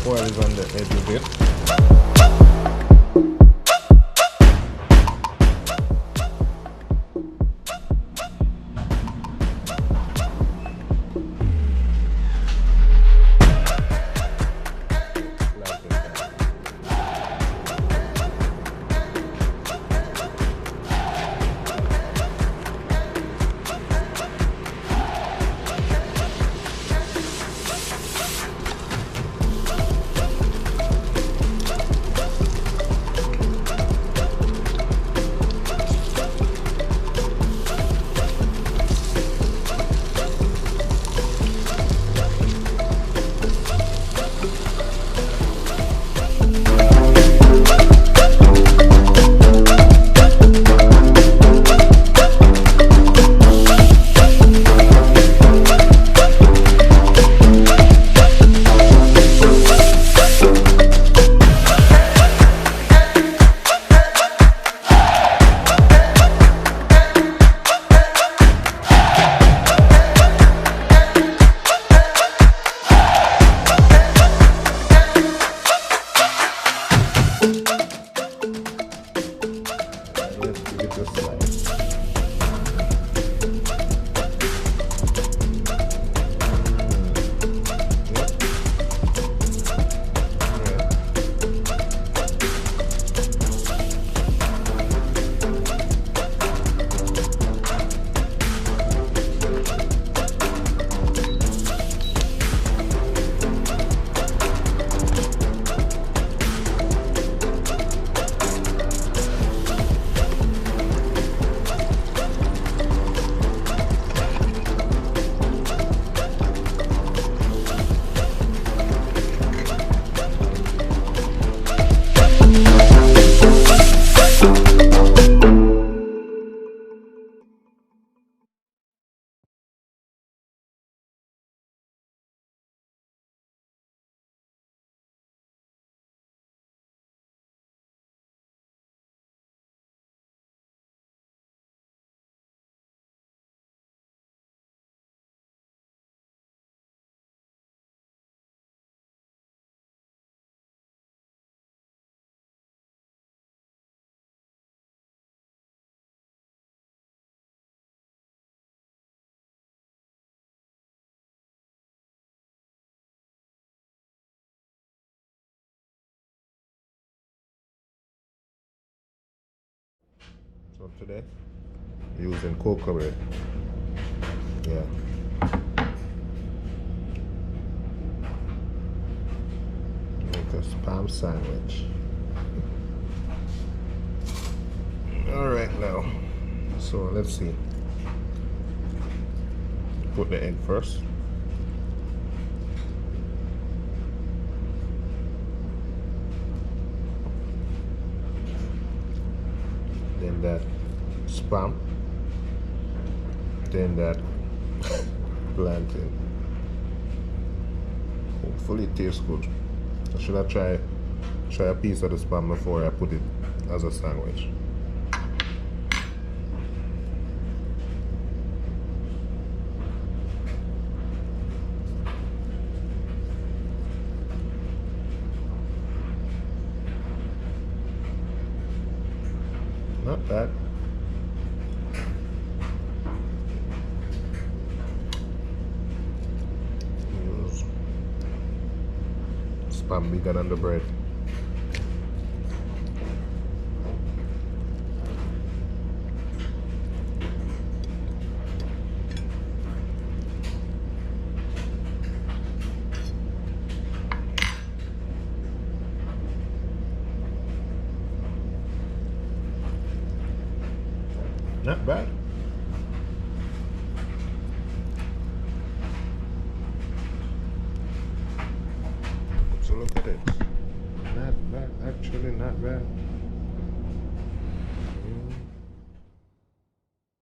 Foil is on the edge of it. So today, using cocoa bread. Yeah. Make a spam sandwich. Alright now. So let's see. Put the egg first. Then that spam, then that plantain. Hopefully it tastes good. I should have try a piece of the spam before I put it as a sandwich. Not bad. Spam bigger than the bread. Not bad. So look at it. Not bad, actually not bad.